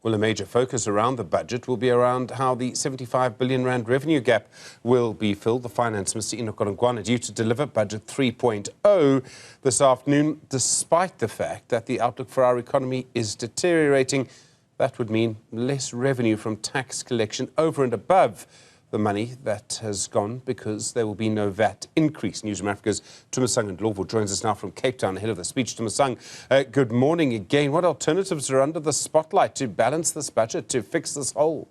Well, a major focus around the budget will be around how the 75 billion rand revenue gap will be filled. The Finance Minister Enoch Godongwana due to deliver Budget 3.0 this afternoon, despite the fact that the outlook for our economy is deteriorating. That would mean less revenue from tax collection over and above the money that has gone because there will be no VAT increase. Newzroom Afrika's Tumisang Ndlovu joins us now from Cape Town ahead of the speech. Tumisang, good morning again. What alternatives are under the spotlight to balance this budget, to fix this hole?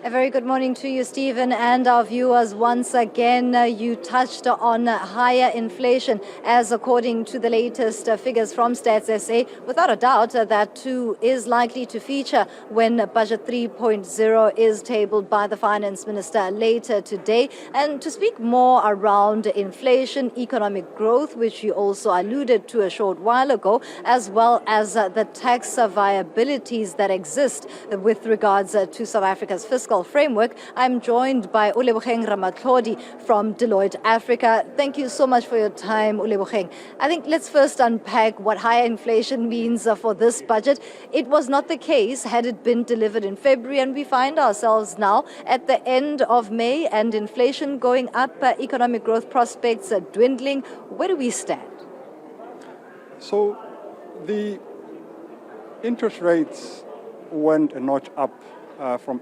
A very good morning to you, Stephen, and our viewers. Once again, you touched on higher inflation, as according to the latest figures from Stats SA. Without a doubt, that too is likely to feature when Budget 3.0 is tabled by the Finance Minister later today. And to speak more around inflation, economic growth, which you also alluded to a short while ago, as well as the tax viabilities that exist with regards to South Africa's fiscal framework, I'm joined by Olebogeng Ramatlhodi from Deloitte Africa. Thank you so much for your time, Olebogeng. I think let's first unpack what higher inflation means for this budget. It was not the case had it been delivered in February, and we find ourselves now at the end of May and inflation going up, economic growth prospects dwindling. Where do we stand? So the interest rates went a notch up from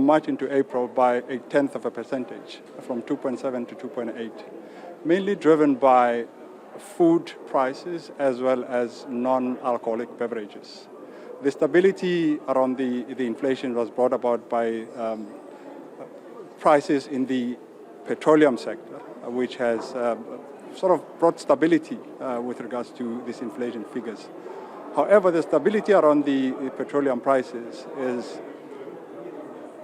March into April by 0.1%, from 2.7 to 2.8, mainly driven by food prices as well as non-alcoholic beverages. The stability around the inflation was brought about by prices in the petroleum sector, which has sort of brought stability with regards to these inflation figures. However, the stability around the petroleum prices is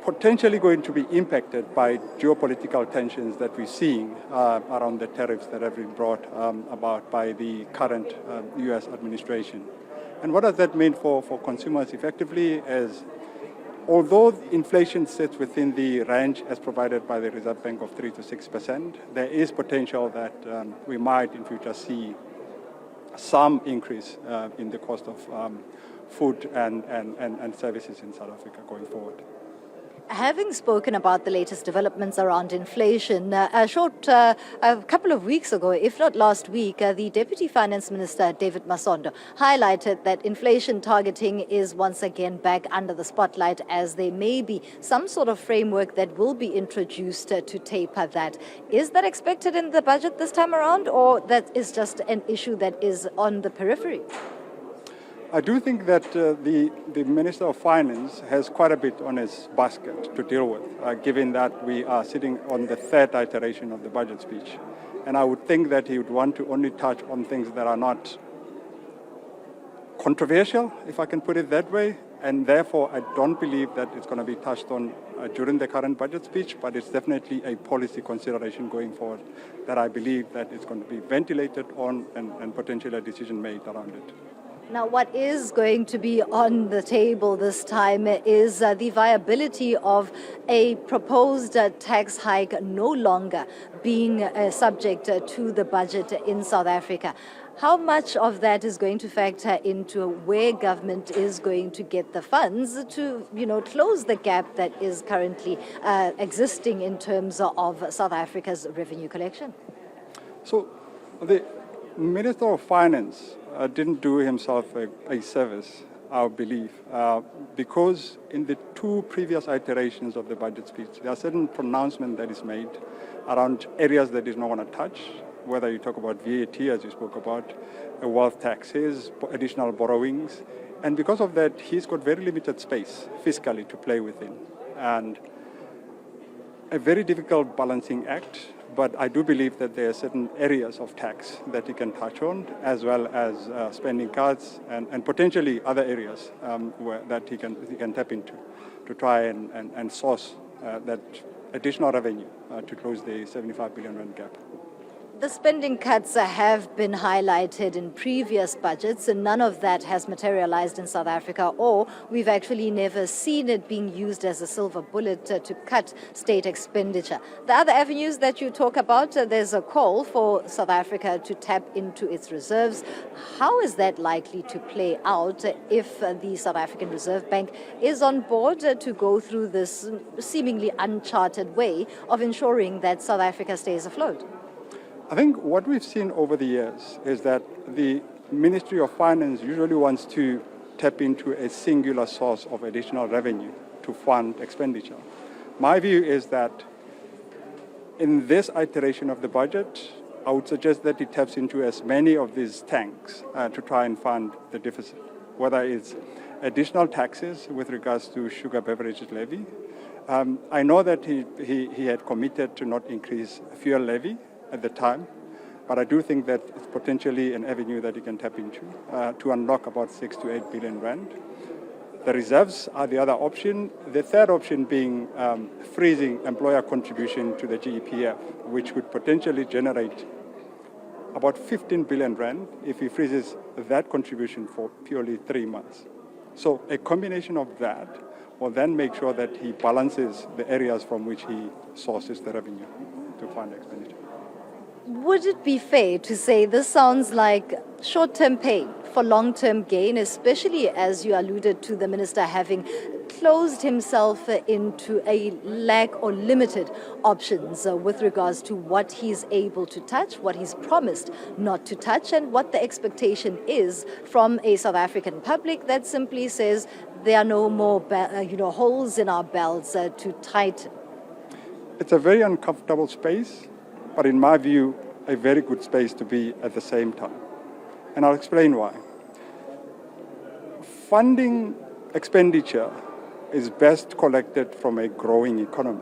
potentially going to be impacted by geopolitical tensions that we're seeing around the tariffs that have been brought about by the current U.S. administration. And what does that mean for consumers effectively is, although inflation sits within the range as provided by the Reserve Bank of 3 to 6%, there is potential that we might in future see some increase in the cost of food and services in South Africa going forward. Having spoken about the latest developments around inflation, a couple of weeks ago, if not last week, the Deputy Finance Minister, David Masondo, highlighted that inflation targeting is once again back under the spotlight, as there may be some sort of framework that will be introduced to taper that. Is that expected in the budget this time around, or that is just an issue that is on the periphery? I do think that the Minister of Finance has quite a bit on his basket to deal with, given that we are sitting on the third iteration of the budget speech. And I would think that he would want to only touch on things that are not controversial, if I can put it that way. And therefore, I don't believe that it's going to be touched on during the current budget speech, but it's definitely a policy consideration going forward that I believe that it's going to be ventilated on and potentially a decision made around it. Now, what is going to be on the table this time is the viability of a proposed tax hike no longer being subject to the budget in South Africa. How much of that is going to factor into where government is going to get the funds to, close the gap that is currently existing in terms of South Africa's revenue collection? So the Minister of Finance didn't do himself a service, I believe, because in the two previous iterations of the budget speech, there are certain pronouncements that is made around areas that he's not going to touch, whether you talk about VAT, as you spoke about, wealth taxes, additional borrowings. And because of that, he's got very limited space fiscally to play within. And a very difficult balancing act. But I do believe that there are certain areas of tax that he can touch on, as well as spending cuts and potentially other areas that he can tap into to try and source that additional revenue to close the 75 billion rand gap. The spending cuts have been highlighted in previous budgets, and none of that has materialized in South Africa, or we've actually never seen it being used as a silver bullet to cut state expenditure. The other avenues that you talk about, there's a call for South Africa to tap into its reserves. How is that likely to play out if the South African Reserve Bank is on board to go through this seemingly uncharted way of ensuring that South Africa stays afloat? I think what we've seen over the years is that the Ministry of Finance usually wants to tap into a singular source of additional revenue to fund expenditure. My view is that in this iteration of the budget, I would suggest that it taps into as many of these tanks to try and fund the deficit, whether it's additional taxes with regards to sugar beverages levy. I know that he had committed to not increase fuel levy at the time, but I do think that it's potentially an avenue that you can tap into to unlock about 6 to 8 billion rand. The reserves are the other option. The third option being freezing employer contribution to the GEPF, which would potentially generate about 15 billion rand if he freezes that contribution for purely 3 months. So a combination of that will then make sure that he balances the areas from which he sources the revenue to fund expenditure. Would it be fair to say this sounds like short-term pain for long-term gain, especially as you alluded to the minister having closed himself into a lack or limited options with regards to what he's able to touch, what he's promised not to touch, and what the expectation is from a South African public that simply says there are no more holes in our belts to tighten? It's a very uncomfortable space, but in my view, a very good space to be at the same time. And I'll explain why. Funding expenditure is best collected from a growing economy.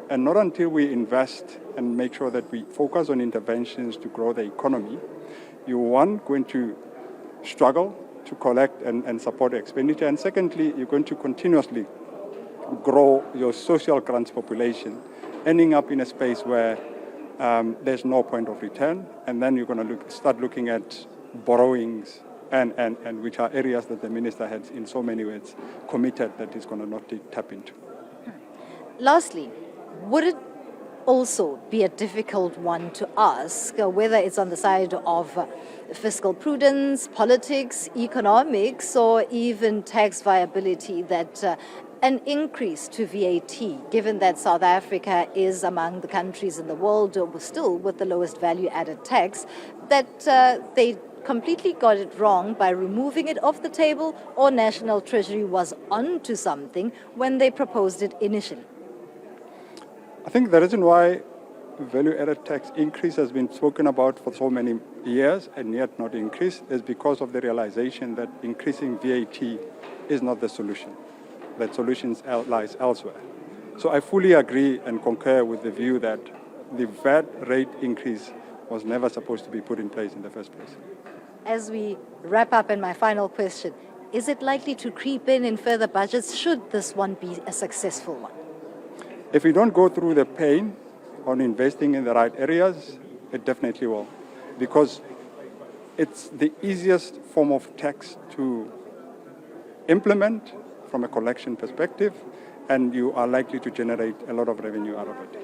And not until we invest and make sure that we focus on interventions to grow the economy, you're one, going to struggle to collect and support expenditure. And secondly, you're going to continuously grow your social grants population, ending up in a space where there's no point of return, and then you're going to start looking at borrowings, and which are areas that the minister has, in so many ways, committed that he's going to not tap into. Lastly, would it also be a difficult one to ask, whether it's on the side of fiscal prudence, politics, economics, or even tax viability, that an increase to VAT, given that South Africa is among the countries in the world still with the lowest value-added tax, that they completely got it wrong by removing it off the table, or National Treasury was onto something when they proposed it initially? I think the reason why value-added tax increase has been spoken about for so many years and yet not increased is because of the realization that increasing VAT is not the solution. That solution lies elsewhere. So I fully agree and concur with the view that the VAT rate increase was never supposed to be put in place in the first place. As we wrap up, and my final question, is it likely to creep in further budgets should this one be a successful one? If we don't go through the pain on investing in the right areas, it definitely will. Because it's the easiest form of tax to implement from a collection perspective, and you are likely to generate a lot of revenue out of it.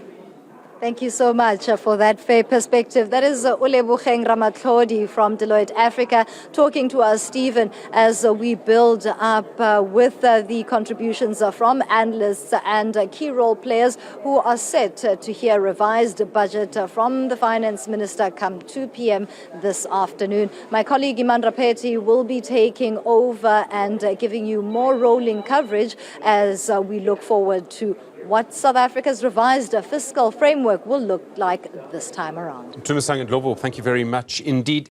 Thank you so much for that fair perspective. That is Olebogeng Ramatlhodi from Deloitte Africa talking to us, Stephen, as we build up with the contributions from analysts and key role players who are set to hear a revised budget from the Finance Minister come 2 p.m. this afternoon. My colleague Iman Rapeti will be taking over and giving you more rolling coverage as we look forward to what South Africa's revised fiscal framework will look like this time around. Tumisang Ndlovu, thank you very much indeed.